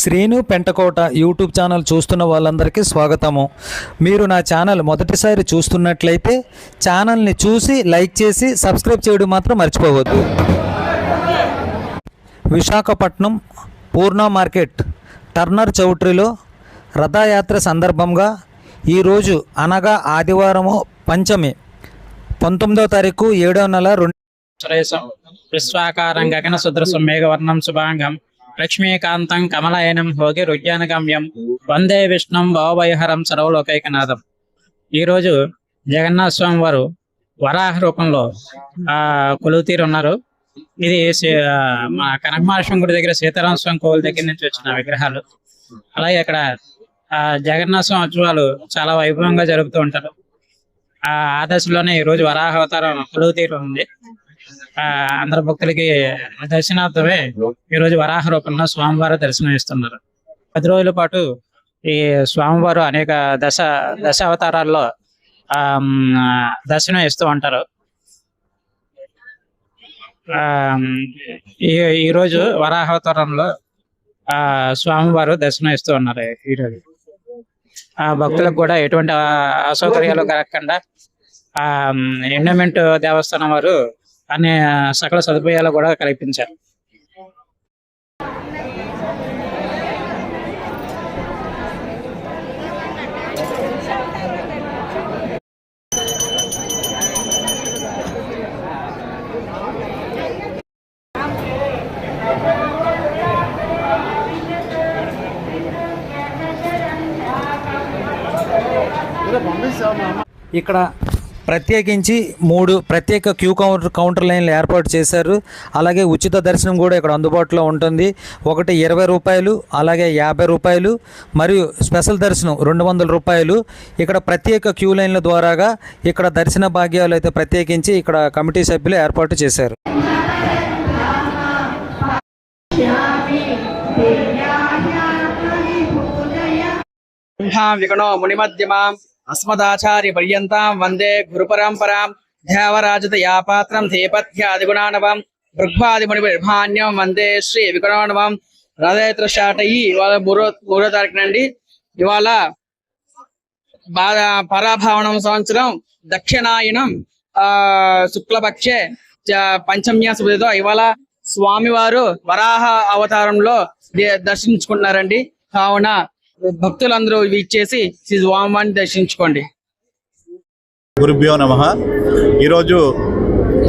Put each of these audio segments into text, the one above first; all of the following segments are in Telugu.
శ్రీను పెంటకోట యూట్యూబ్ ఛానల్ చూస్తున్న వాళ్ళందరికీ స్వాగతము. మీరు నా ఛానల్ మొదటిసారి చూస్తున్నట్లయితే ఛానల్ని చూసి లైక్ చేసి సబ్స్క్రైబ్ చేయడం మాత్రం మర్చిపోవద్దు. విశాఖపట్నం పూర్ణ మార్కెట్ టర్నర్ చౌట్రీలో రథయాత్ర సందర్భంగా ఈరోజు అనగా ఆదివారము పంచమి 19వ తారీఖు 7వ నెల 2 విశ్వాకారం గగన సుదృశం మేఘవర్ణం శుభాంగం లక్ష్మీకాంతం కమలయనం భోగి రుజ్ఞానగమ్యం వందే విష్ణుం భవభయహరం సర్వలోకైకనాథం. ఈరోజు జగన్నాథ స్వామి వారు వరాహ రూపంలో కొలువుతీరున్నారు. ఇది మా కనకమహాలక్ష్మి గుడి దగ్గర సీతారామ స్వామి కోవిల దగ్గర నుంచి వచ్చిన విగ్రహాలు. అలాగే ఇక్కడ జగన్నాథ స్వామి ఉత్సవాలు చాలా వైభవంగా జరుగుతూ ఉంటారు. ఆ దశలోనే ఈ రోజు వరాహ అవతారం కొలువుతీరు ఉంది. అందరు భక్తులకి దర్శనార్థమే ఈ రోజు వరాహ రూపంలో స్వామివారు దర్శనం ఇస్తున్నారు. 10 రోజుల పాటు ఈ స్వామివారు అనేక దశ అవతారాల్లో దర్శనం ఇస్తూ ఉంటారు. ఈ రోజు వరాహ అవతారంలో స్వామివారు దర్శనం ఇస్తూ ఉన్నారు. ఈరోజు భక్తులకు కూడా ఎటువంటి అసౌకర్యాలు కలగకుండా ఎండోమెంట్ దేవస్థానం వారు అనే సకల సదుపాయాలు కూడా కల్పించారు. ఇక్కడ ప్రత్యేకించి 3 ప్రత్యేక క్యూ కౌంటర్ లైన్లు ఏర్పాటు చేశారు. అలాగే ఉచిత దర్శనం కూడా ఇక్కడ అందుబాటులో ఉంటుంది. ఒకటి 20 రూపాయలు, అలాగే 50 రూపాయలు, మరియు స్పెషల్ దర్శనం 200 రూపాయలు. ఇక్కడ ప్రత్యేక క్యూ లైన్ల ద్వారాగా ఇక్కడ దర్శన భాగ్యాలు అయితే ప్రత్యేకించి ఇక్కడ కమిటీ సభ్యులు ఏర్పాటు చేశారు. వికణో మునిమధ్యమాం అస్మదాచార్య పర్యంతం వందే గురు పరంపరాం దేవరాజత యాపాత్రం ధేపథ్యాదిగుణానవం భృగ్వాదిముని నిర్మాణ్యం వందే శ్రీ వికణోనవం. రథయాత్ర స్టార్ట్ అయ్యి ఇవాళ 3వ తారీఖునండి. ఇవాళ పరాభావనం సంవత్సరం దక్షిణాయనం శుక్లపక్షే పంచమ్య సుబుధితో ఇవాళ స్వామివారు వరాహ అవతారంలో దర్శించుకున్నారండి. కావున భక్తులందరూ ఇచ్చేసి స్వామివారిని దర్శించుకోండి. గురుభ్యో నమః. ఈరోజు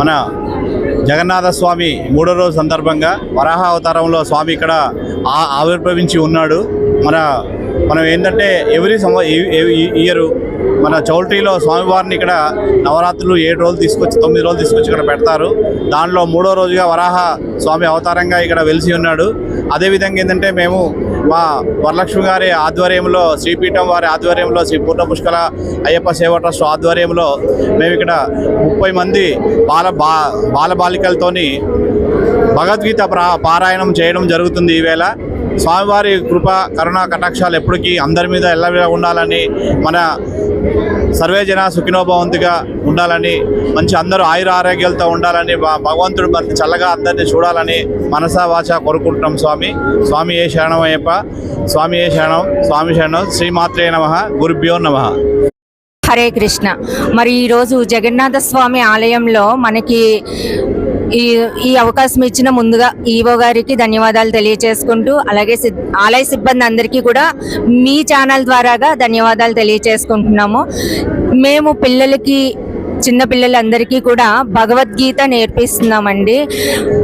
మన జగన్నాథ స్వామి 3వ రోజు సందర్భంగా వరాహ అవతారంలో స్వామి ఇక్కడ ఆవిర్భవించి ఉన్నాడు. మనం ఏంటంటే ఎవ్రీ ఇయర్ మన చౌల్ట్రీలో స్వామివారిని ఇక్కడ నవరాత్రులు 7 రోజులు తీసుకొచ్చి 9 రోజులు తీసుకొచ్చి ఇక్కడ పెడతారు. దానిలో 3వ రోజుగా వరాహ స్వామి అవతారంగా ఇక్కడ వెలిసి ఉన్నాడు. అదేవిధంగా ఏంటంటే మేము మా వరలక్ష్మి గారి ఆధ్వర్యంలో, శ్రీపీఠం వారి ఆధ్వర్యంలో, శ్రీ పూర్ణ పుష్కల అయ్యప్ప సేవా ట్రస్ట్ ఆధ్వర్యంలో మేము ఇక్కడ 30 మంది బాలబాలికలతోని భగవద్గీత పారాయణం చేయడం జరుగుతుంది. ఈవేళ స్వామివారి కృప కరుణా కటాక్షాలు ఎప్పటికీ అందరి మీద ఎల్లవేళ ఉండాలని, మన సర్వే జన సుఖినోభవంతిగా ఉండాలని, మంచి అందరూ ఆయుర ఆరోగ్యాలతో ఉండాలని, భగవంతుడు మరి చల్లగా అందరినీ చూడాలని మనసా వాచ కోరుకుంటున్నాం. స్వామి ఏ శరణం అయ్యప్ప, స్వామి ఏ శరణం, స్వామి శరణం. శ్రీమాత్రే నమః. గురుభ్యో నమః. హరే కృష్ణ. మరి ఈరోజు జగన్నాథ స్వామి ఆలయంలో మనకి ఈ అవకాశం ఇచ్చిన ముందుగా ఈవో గారికి ధన్యవాదాలు తెలియచేసుకుంటూ, అలాగే ఆలయ సిబ్బంది అందరికీ కూడా మీ ఛానల్ ద్వారాగా ధన్యవాదాలు తెలియచేసుకుంటున్నాము. మేము చిన్న పిల్లలందరికీ కూడా భగవద్గీత నేర్పిస్తున్నామండి.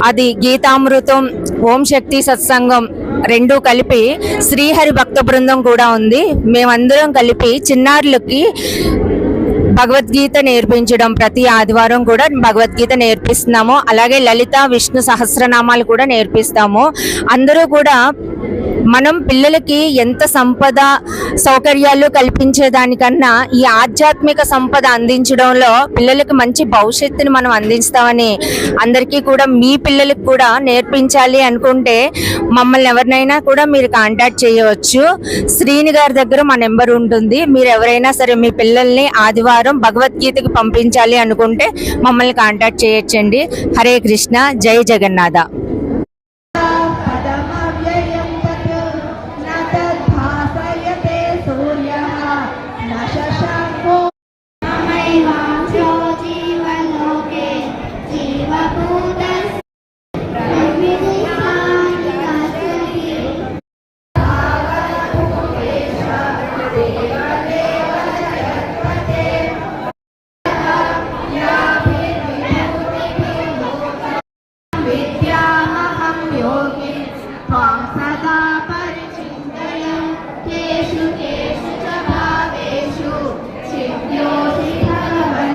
అది గీతామృతం, ఓం శక్తి సత్సంగం 2 కలిపి శ్రీహరి భక్త బృందం కూడా ఉంది. మేమందరం కలిపి చిన్నారులకి భగవద్గీత నేర్పించడం, ప్రతి ఆదివారం కూడా భగవద్గీత నేర్పిస్తున్నాము. అలాగే లలిత విష్ణు సహస్రనామాలు కూడా నేర్పిస్తాము. అందరూ కూడా మనం పిల్లలకి ఎంత సంపద సౌకర్యాలు కల్పించేదానికన్నా ఈ ఆధ్యాత్మిక సంపద అందించడంలో పిల్లలకి మంచి భవిష్యత్తుని మనం అందిస్తామని అందరికీ కూడా, మీ పిల్లలకు కూడా నేర్పించాలి అనుకుంటే మమ్మల్ని ఎవరినైనా కూడా మీరు కాంటాక్ట్ చేయవచ్చు. శ్రీని గారి దగ్గర మా నెంబర్ ఉంటుంది. మీరు ఎవరైనా సరే మీ పిల్లల్ని ఆదివారం భగవద్గీతకి పంపించాలి అనుకుంటే మమ్మల్ని కాంటాక్ట్ చేయొచ్చండి. హరే కృష్ణ. జై జగన్నాథ. सदा परिचिन्तयन् केषु केषु च भावेषु चिन्त्योऽसि भगवन्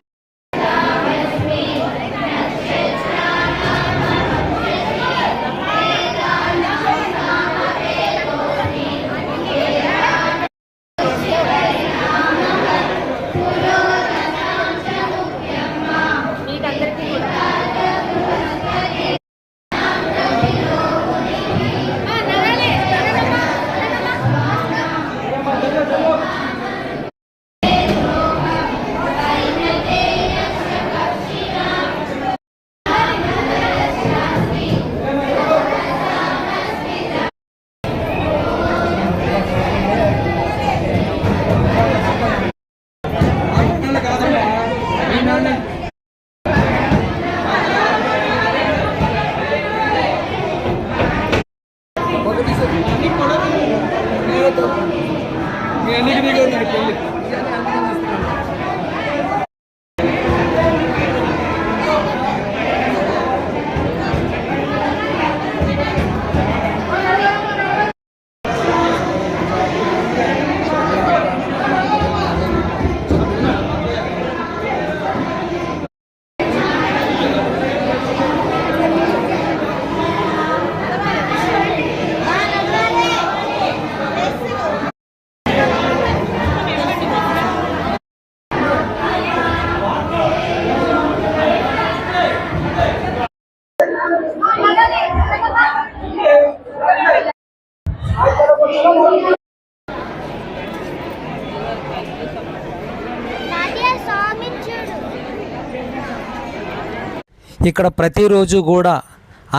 ఇక్కడ ప్రతిరోజు కూడా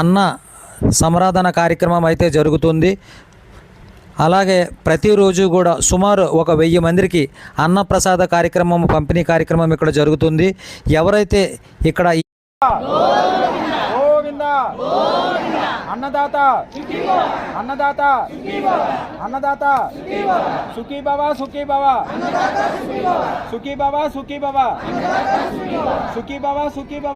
అన్న సమరాధన కార్యక్రమం అయితే జరుగుతుంది. అలాగే ప్రతిరోజు కూడా సుమారు 1000 మందికి అన్నప్రసాద కార్యక్రమం పంపిణీ కార్యక్రమం ఇక్కడ జరుగుతుంది. ఎవరైతే ఇక్కడ అన్నదాత అన్నదాత అన్నదాత సుఖీ భవ సుఖీ భవ సుఖీ భవ సుఖీ భవ సుఖీ భవ సుఖీ భవ.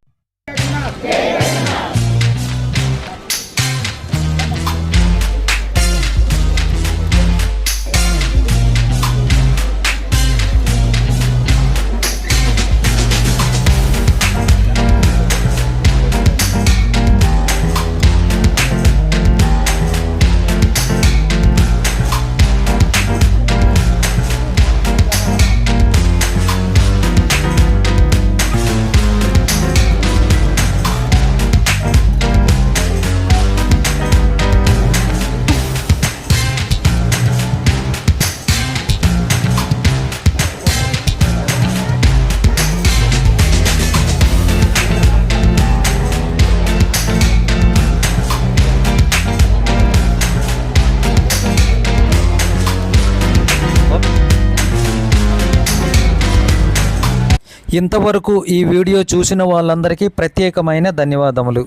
ఇంతవరకు ఈ వీడియో చూసిన వాళ్ళందరికీ ప్రత్యేకమైన ధన్యవాదములు.